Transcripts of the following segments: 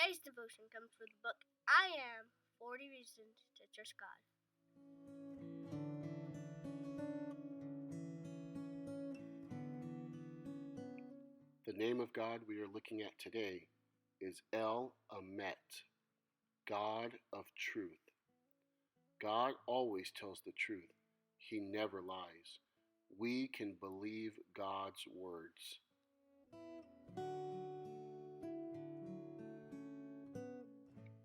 Today's devotion comes from the book I Am 40 Reasons to Trust God. The name of God we are looking at today is Emeth, God of truth. God always tells the truth. He never lies. We can believe God's words.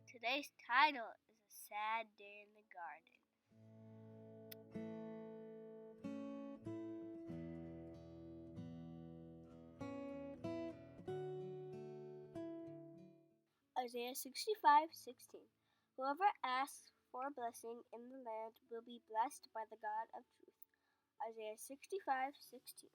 Today's title is A Sad Day in the Garden. Isaiah 65:16. Whoever asks for a blessing in the land will be blessed by the God of truth. Isaiah 65:16.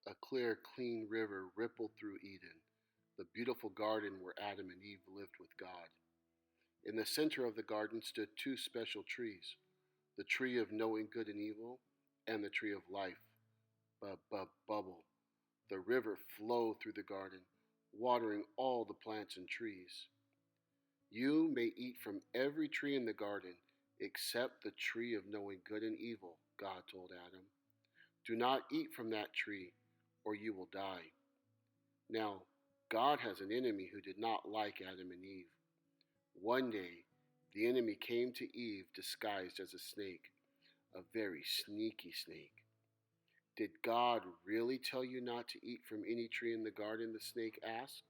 A clear, clean river rippled through Eden, the beautiful garden where Adam and Eve lived with God. In the center of the garden stood two special trees, the tree of knowing good and evil and the tree of life. Bubble. The river flowed through the garden, watering all the plants and trees. You may eat from every tree in the garden except the tree of knowing good and evil, God told Adam. Do not eat from that tree, or you will die. Now, God has an enemy who did not like Adam and Eve. One day, the enemy came to Eve disguised as a snake, a very sneaky snake. Did God really tell you not to eat from any tree in the garden? The snake asked.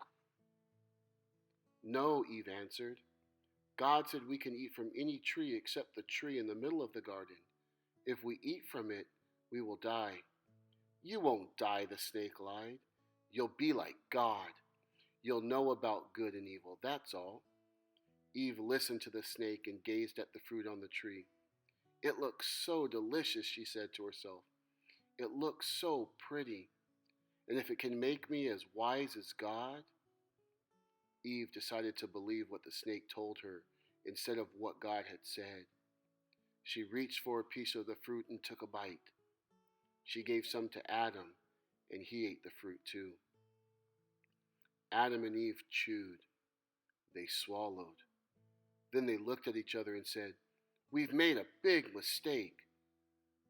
No, Eve answered. God said we can eat from any tree except the tree in the middle of the garden. If we eat from it, we will die. You won't die, the snake lied. You'll be like God. You'll know about good and evil, that's all. Eve listened to the snake and gazed at the fruit on the tree. It looks so delicious, she said to herself. It looks so pretty. And if it can make me as wise as God? Eve decided to believe what the snake told her instead of what God had said. She reached for a piece of the fruit and took a bite. She gave some to Adam, and he ate the fruit too. Adam and Eve chewed. They swallowed. Then they looked at each other and said, "We've made a big mistake.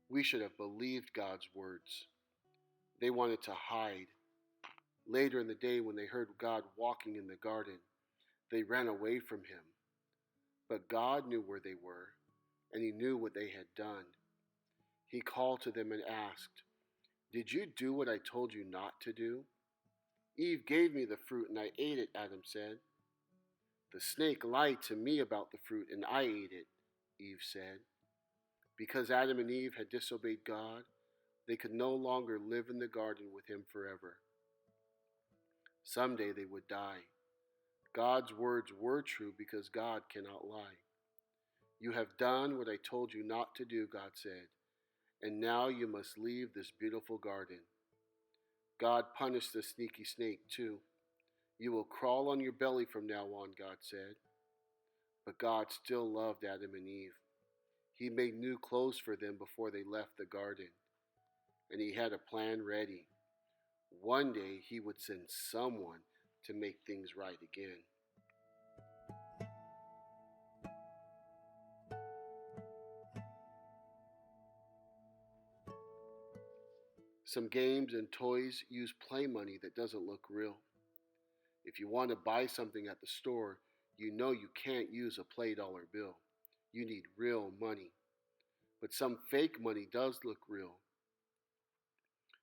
We should have believed God's words." They wanted to hide. Later in the day, when they heard God walking in the garden, they ran away from him. But God knew where they were, and he knew what they had done. He called to them and asked, "Did you do what I told you not to do?" "Eve gave me the fruit and I ate it," Adam said. "The snake lied to me about the fruit and I ate it," Eve said. Because Adam and Eve had disobeyed God, they could no longer live in the garden with him forever. Someday they would die. God's words were true because God cannot lie. "You have done what I told you not to do," God said, "and now you must leave this beautiful garden." God punished the sneaky snake too. "You will crawl on your belly from now on," God said. But God still loved Adam and Eve. He made new clothes for them before they left the garden, and he had a plan ready. One day he would send someone to make things right again. Some games and toys use play money that doesn't look real. If you want to buy something at the store, you know you can't use a play dollar bill. You need real money. But some fake money does look real.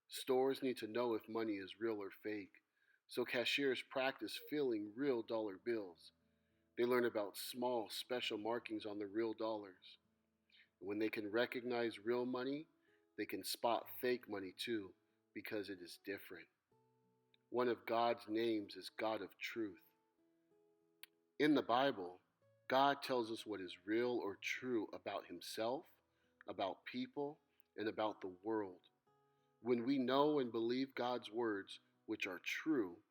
Stores need to know if money is real or fake, so cashiers practice filling real dollar bills. They learn about small, special markings on the real dollars. When they can recognize real money, they can spot fake money too, because it is different. One of God's names is God of truth. In the Bible, God tells us what is real or true about himself, about people, and about the world. When we know and believe God's words, which are true,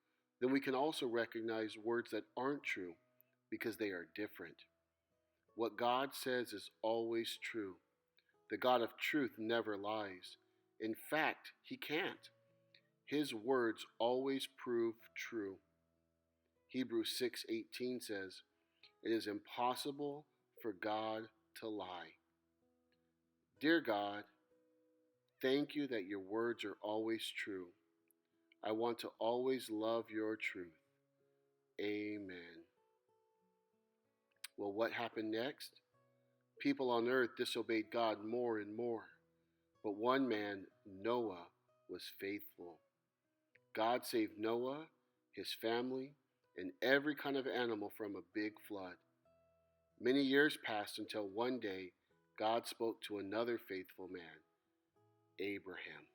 then we can also recognize words that aren't true because they are different. What God says is always true. The God of truth never lies. In fact, he can't. His words always prove true. Hebrews 6:18 says, "It is impossible for God to lie." Dear God, thank you that your words are always true. I want to always love your truth. Amen. Well, what happened next? People on earth disobeyed God more and more. But one man, Noah, was faithful. God saved Noah, his family, and every kind of animal from a big flood. Many years passed until one day God spoke to another faithful man, Abraham.